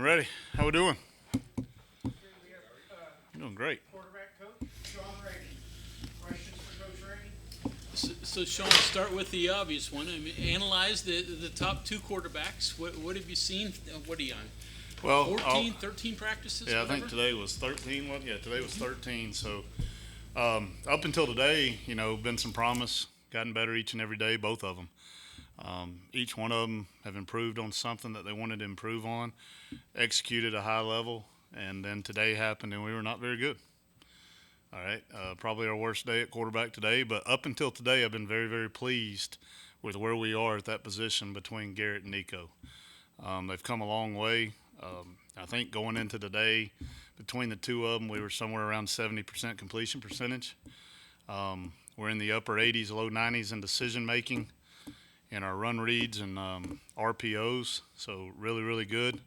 I'm ready. How we doing? Here we have Doing great. quarterback coach Sean Reagan. Questions for Coach Reagan? So Sean, start with the obvious one. I mean, analyze the top two quarterbacks. What have you seen? What are you on? Well, 14, 13 practices? yeah, I whatever? think today was 13. What? Yeah, today was 13. So up until today, been some promise. Gotten better each and every day, both of them. Each one of them have improved on something that they wanted to improve on, executed a high level, and then today happened and we were not very good. All right, probably our worst day at quarterback today, but up until today I've been very, very pleased with where we are at that position between Garrett and Nicco. They've come a long way. I think going into today, between the two of them, we were somewhere around 70% completion percentage. We're in the upper 80s, low 90s in decision making in our run reads and RPOs, so really, really good.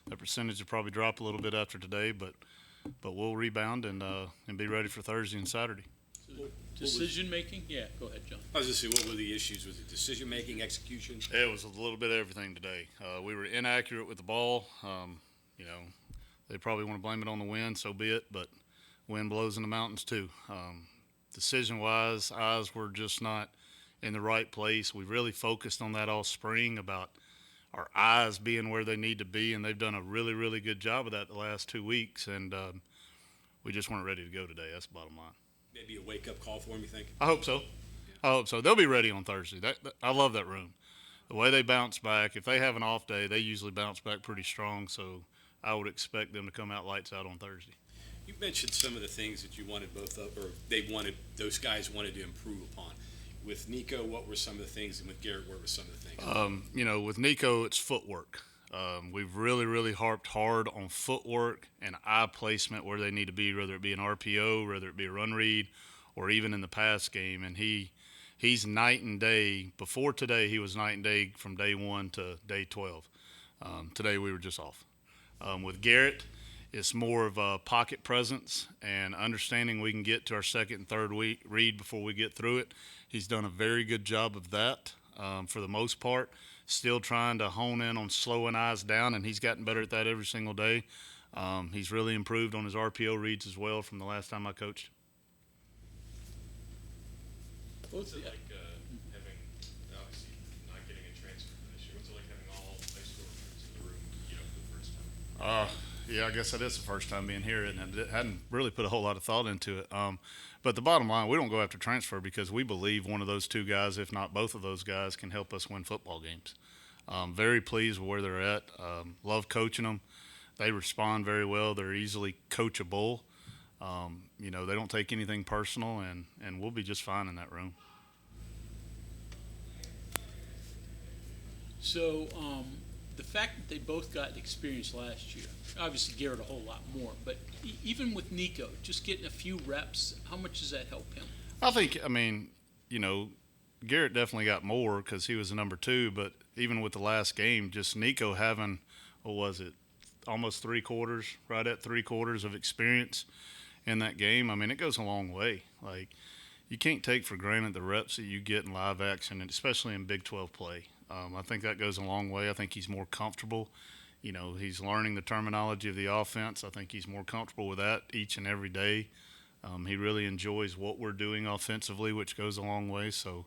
That percentage will probably drop a little bit after today, but we'll rebound and be ready for Thursday and Saturday. Decision making? Yeah, go ahead, John. I was just saying, what were the issues with the decision making, execution? It was a little bit of everything today. We were inaccurate with the ball. They probably want to blame it on the wind, so be it, but wind blows in the mountains too. Decision-wise, eyes were just not in the right place. We really focused on that all spring about our eyes being where they need to be, and they've done a really, really good job of that the last 2 weeks, and we just weren't ready to go today. That's the bottom line. Maybe a wake-up call for them, you think? I hope so. I hope so. They'll be ready on Thursday. I love that room. The way they bounce back, if they have an off day, they usually bounce back pretty strong, so I would expect them to come out lights out on Thursday. You mentioned some of the things that you wanted those guys wanted to improve upon. With Nicco, what were some of the things, and with Garrett, what were some of the things? With Nicco, it's footwork. We've really, really harped hard on footwork and eye placement where they need to be, whether it be an RPO, whether it be a run read, or even in the pass game. And he's night and day. Before today, he was night and day from day 1 to day 12. Today, we were just off. With Garrett, it's more of a pocket presence and understanding we can get to our second and third read before we get through it. He's done a very good job of that for the most part. Still trying to hone in on slowing eyes down, and he's gotten better at that every single day. He's really improved on his RPO reads as well from the last time I coached. What's it like having, obviously, not getting a transfer this year? What's it like having all high school recruits in the room, for the first time? Yeah, I guess that is the first time being here, and it hadn't really put a whole lot of thought into it. But the bottom line, we don't go after transfer because we believe one of those two guys, if not both of those guys, can help us win football games. Very pleased with where they're at. Love coaching them. They respond very well. They're easily coachable. They don't take anything personal, and we'll be just fine in that room. So the fact that they both got experience last year, obviously Garrett a whole lot more, but even with Nicco, just getting a few reps, how much does that help him? I think, Garrett definitely got more because he was the number 2, but even with the last game, just Nicco having, almost 3/4, right at 3/4 of experience in that game, it goes a long way. Like, you can't take for granted the reps that you get in live action, and especially in Big 12 play. I think that goes a long way. I think he's more comfortable. He's learning the terminology of the offense. I think he's more comfortable with that each and every day. He really enjoys what we're doing offensively, which goes a long way. So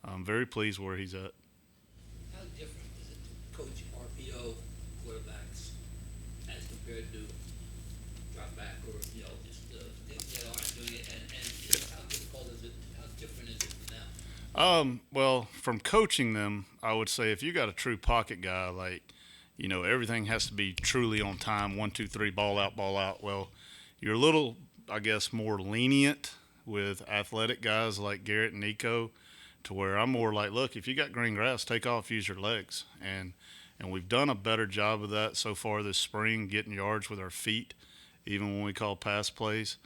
I'm very pleased where he's at. How different is it to coach RPO quarterbacks as compared to drop back or, just that aren't doing it? And how difficult is it? How different is it for them? Well, from coaching them, I would say if you got a true pocket guy, like, everything has to be truly on time, 1, 2, 3, ball out, ball out. Well, you're a little, I guess, more lenient with athletic guys like Garrett and Nicco, to where I'm more like, look, if you got green grass, take off, use your legs. And we've done a better job of that so far this spring, getting yards with our feet, even when we call pass plays.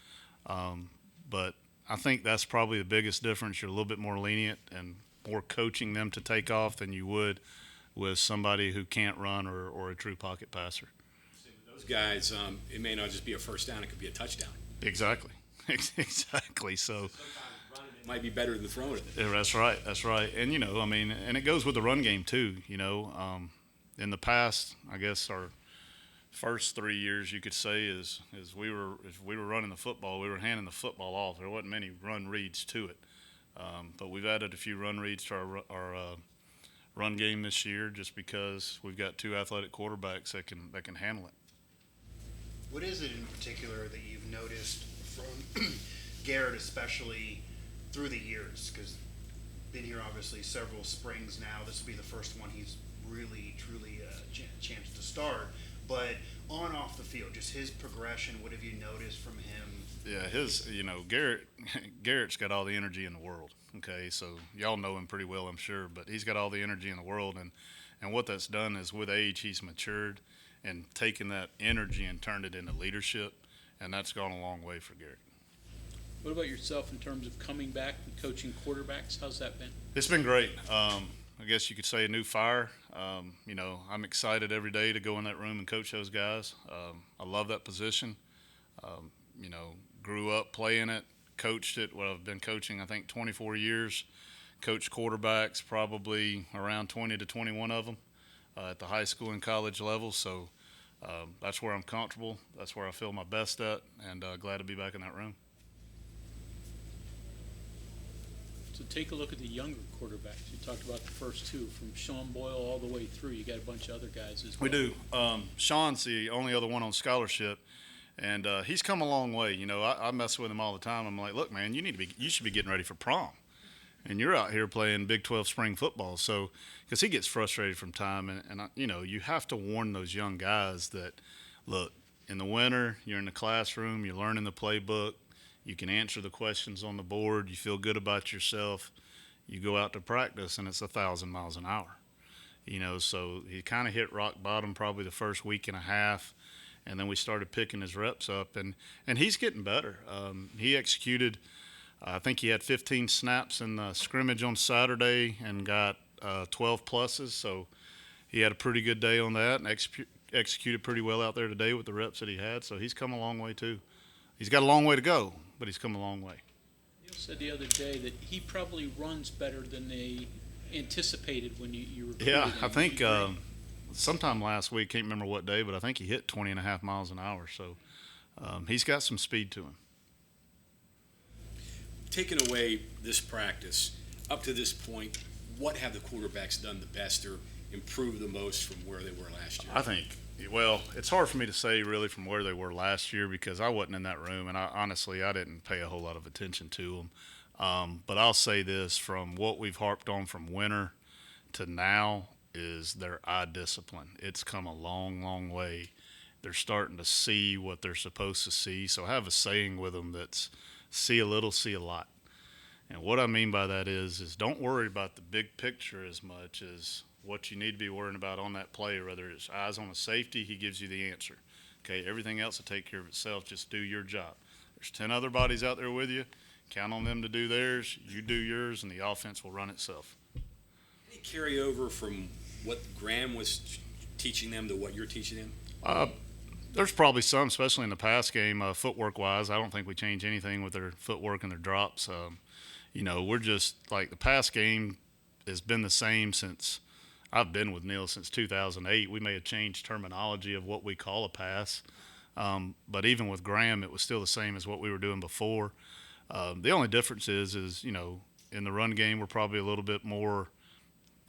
But I think that's probably the biggest difference. You're a little bit more lenient and more coaching them to take off than you would with somebody who can't run or a true pocket passer. Those guys, it may not just be a first down, it could be a touchdown. Exactly. Exactly. So It might be better than throwing it. yeah, that's right. And, and it goes with the run game too. In the past, I guess our first 3 years, you could say, is we were if we were running the football, we were handing the football off. There wasn't many run reads to it, but we've added a few run reads to our run game this year, just because we've got two athletic quarterbacks that can handle it. What is it in particular that you've noticed from Garrett, especially through the years? Because been here obviously several springs now. This will be the first one he's really, truly chance to start. But on and off the field, just his progression. What have you noticed from him? Yeah, Garrett's got all the energy in the world. Okay, so y'all know him pretty well, I'm sure, but he's got all the energy in the world, and what that's done is with age he's matured and taken that energy and turned it into leadership, and that's gone a long way for Garrett. What about yourself in terms of coming back and coaching quarterbacks? How's that been? It's been great. I guess you could say a new fire. I'm excited every day to go in that room and coach those guys. I love that position. Grew up playing it, coached it. Well, I've been coaching, I think, 24 years. Coached quarterbacks, probably around 20 to 21 of them at the high school and college level. So that's where I'm comfortable. That's where I feel my best at, and glad to be back in that room. So take a look at the younger quarterbacks. You talked about the first two, from Sean Boyle all the way through. You got a bunch of other guys as well. We do. Sean's the only other one on scholarship, and he's come a long way. I mess with him all the time. I'm like, look, man, you should be getting ready for prom, and you're out here playing Big 12 spring football. So, because he gets frustrated from time, and you have to warn those young guys that, look, in the winter, you're in the classroom, you're learning the playbook. You can answer the questions on the board. You feel good about yourself. You go out to practice, and it's 1,000 miles an hour. So he kind of hit rock bottom probably the first week and a half, and then we started picking his reps up, and he's getting better. He executed, I think he had 15 snaps in the scrimmage on Saturday and got 12 pluses. So he had a pretty good day on that and executed pretty well out there today with the reps that he had. So he's come a long way too. He's got a long way to go, but he's come a long way. You said the other day that he probably runs better than they anticipated when you recruited him. Yeah, I think sometime last week, can't remember what day, but I think he hit 20.5 miles an hour. So he's got some speed to him. Taking away this practice, up to this point, what have the quarterbacks done the best or improved the most from where they were last year? I think, well, it's hard for me to say really from where they were last year because I wasn't in that room, and I didn't pay a whole lot of attention to them. But I'll say this, from what we've harped on from winter to now is their eye discipline. It's come a long, long way. They're starting to see what they're supposed to see. So I have a saying with them that's see a little, see a lot. And what I mean by that is don't worry about the big picture as much as what you need to be worrying about on that play, whether it's eyes on a safety, he gives you the answer. Okay, everything else will take care of itself. Just do your job. There's 10 other bodies out there with you. Count on them to do theirs. You do yours, and the offense will run itself. Any carryover from what Graham was teaching them to what you're teaching them? There's probably some, especially in the pass game, footwork-wise. I don't think we change anything with their footwork and their drops. We're just like the pass game has been the same since I've been with Neil since 2008. We may have changed terminology of what we call a pass, but even with Graham, it was still the same as what we were doing before. The only difference is in the run game, we're probably a little bit more,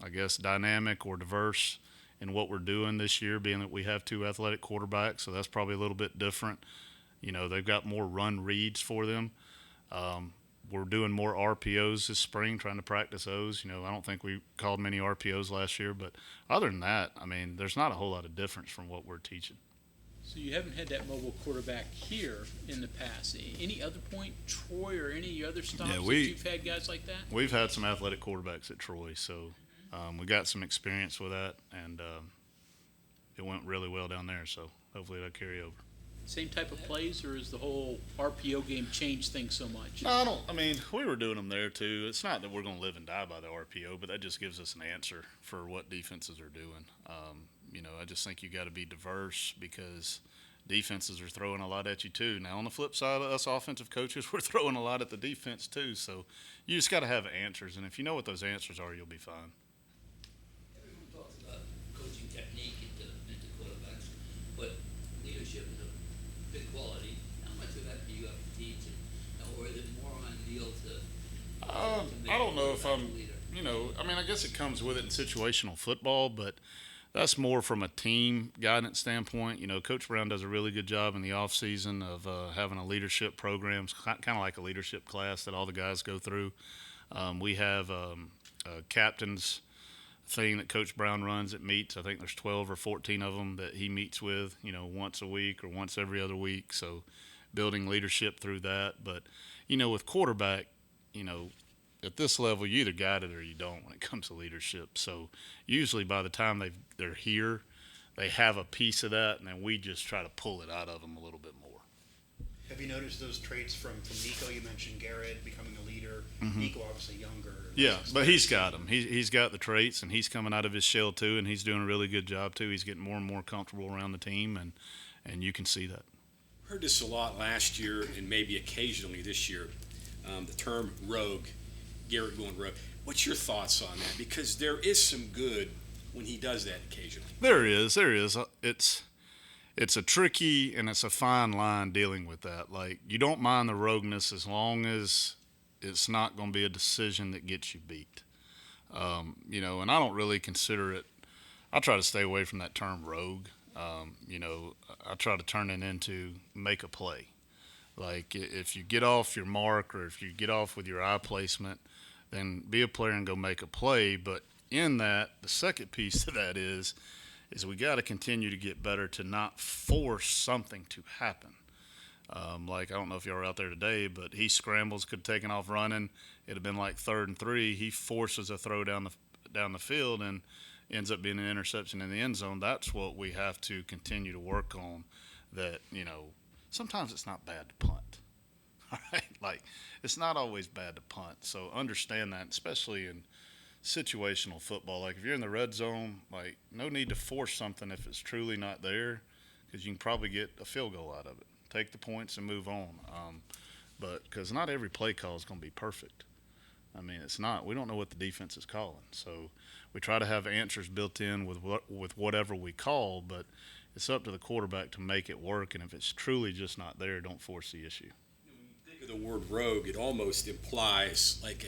I guess, dynamic or diverse in what we're doing this year, being that we have two athletic quarterbacks, so that's probably a little bit different. They've got more run reads for them. We're doing more RPOs this spring, trying to practice those. I don't think we called many RPOs last year, but other than that, there's not a whole lot of difference from what we're teaching. So you haven't had that mobile quarterback here in the past. Any other point, Troy or any other stops that you've had guys like that? We've had some athletic quarterbacks at Troy, so we got some experience with that, and it went really well down there, so hopefully that'll carry over. Same type of plays, or is the whole RPO game changed things so much? No, we were doing them there too. It's not that we're going to live and die by the RPO, but that just gives us an answer for what defenses are doing. I just think you got to be diverse because defenses are throwing a lot at you too. Now, on the flip side of us offensive coaches, we're throwing a lot at the defense too. So you just got to have answers, and if you know what those answers are, you'll be fine. Everyone talks about coaching technique into quarterbacks, but leader? You know, I mean, I guess it comes with it in situational football, but that's more from a team guidance standpoint. You know, Coach Brown does a really good job in the off season of having a leadership program, kind of like a leadership class that all the guys go through. We have a captain's thing that Coach Brown runs at meets. I think there's 12 or 14 of them that he meets with, you know, once a week or once every other week. So building leadership through that. But, you know, with quarterback, you know, at this level, you either got it or you don't when it comes to leadership. So usually by the time they're here, they have a piece of that, and then we just try to pull it out of them a little bit more. Have you noticed those traits from Nicco? You mentioned Garrett becoming a leader. Nicco obviously younger. Yeah, but he's got them. He's got the traits, and he's coming out of his shell too, and he's doing a really good job too. He's getting more and more comfortable around the team, and you can see that. Heard this a lot last year and maybe occasionally this year, the term rogue, Garrett going rogue. What's your thoughts on that? Because there is some good when he does that occasionally. There is. It's a tricky and it's a fine line dealing with that. Like, you don't mind the rogueness as long as it's not going to be a decision that gets you beat. You know, and I don't really consider it. I try to stay away from that term rogue. You know, I try to turn it into make a play. Like, if you get off your mark or if you get off with your eye placement, then be a player and go make a play. But in that, the second piece to that is we got to continue to get better to not force something to happen. Like, I don't know if y'all were out there today, but he scrambles, could have taken off running. It'd have been like 3rd and 3. He forces a throw down the field and ends up being an interception in the end zone. That's what we have to continue to work on. That, you know, sometimes it's not bad to punt. All right, like, it's not always bad to punt. So understand that, especially in situational football. Like, if you're in the red zone, like, no need to force something if it's truly not there, because you can probably get a field goal out of it. Take the points and move on. But because not every play call is going to be perfect. I mean, it's not. We don't know what the defense is calling. So we try to have answers built in with whatever we call, but it's up to the quarterback to make it work. And if it's truly just not there, don't force the issue. When you think of the word rogue, it almost implies like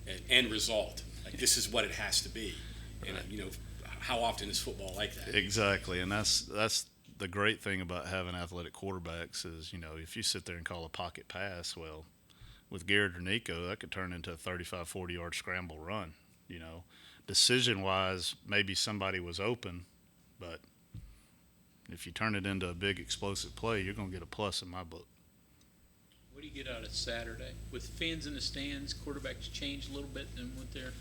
an end result. Like, this is what it has to be. And, you know, how often is football like that? Exactly, and that's the great thing about having athletic quarterbacks is, you know, if you sit there and call a pocket pass, well, with Garrett or Nicco, that could turn into a 35, 40-yard scramble run. You know, decision-wise, maybe somebody was open, but if you turn it into a big explosive play, you're going to get a plus in my book. What do you get out of Saturday? With fans in the stands, quarterbacks change a little bit than what they're,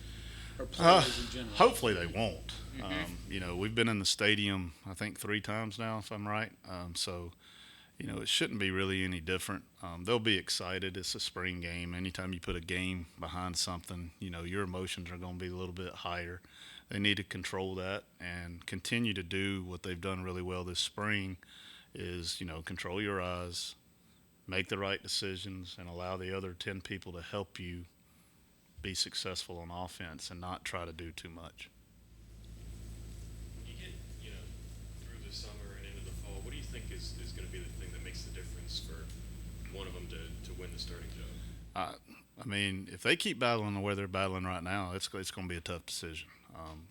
or players in general? Hopefully they won't. You know, we've been in the stadium, I think, 3 times now, if I'm right. So, you know, it shouldn't be really any different. They'll be excited. It's a spring game. Anytime you put a game behind something, you know, your emotions are going to be a little bit higher. They need to control that and continue to do what they've done really well this spring is, you know, control your eyes, make the right decisions, and allow the other 10 people to help you be successful on offense and not try to do too much. When you get, you know, through the summer and into the fall, what do you think is going to be the thing that makes the difference for one of them to win the starting job? I mean, if they keep battling the way they're battling right now, it's going to be a tough decision.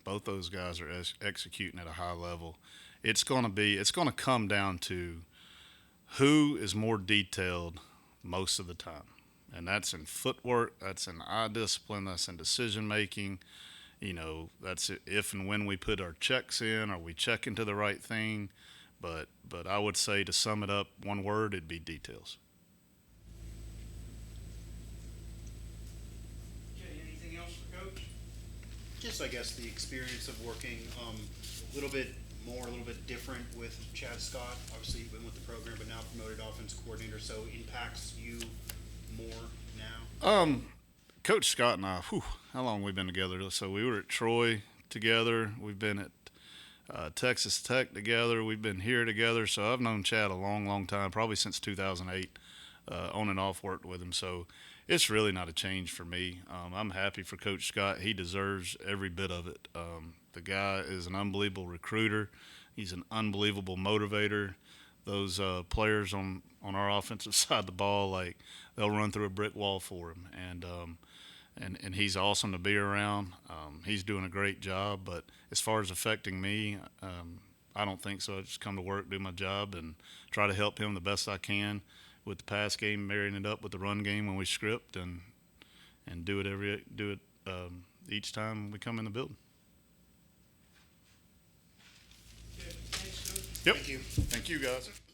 Both those guys are executing at a high level. It's going to come down to who is more detailed most of the time. And that's in footwork, that's in eye discipline, that's in decision making. You know, that's if and when we put our checks in, are we checking to the right thing? But I would say, to sum it up, one word, it'd be details. Okay, anything else for Coach? Just, I guess, the experience of working a little bit different with Chad Scott. Obviously, you've been with the program, but now promoted offense coordinator, so impacts you more now? Coach Scott and I, how long have we been together? So we were at Troy together. We've been at Texas Tech together. We've been here together. So I've known Chad a long, long time, probably since 2008, on and off worked with him. So it's really not a change for me. I'm happy for Coach Scott. He deserves every bit of it. The guy is an unbelievable recruiter. He's an unbelievable motivator. Those players on our offensive side of the ball, like, they'll run through a brick wall for him. and he's awesome to be around. He's doing a great job, but as far as affecting me, I don't think so. I just come to work, do my job, and try to help him the best I can with the pass game, marrying it up with the run game when we script, and do it each time we come in the building. Okay, thanks, Coach. Yep. Thank you. Thank you, guys.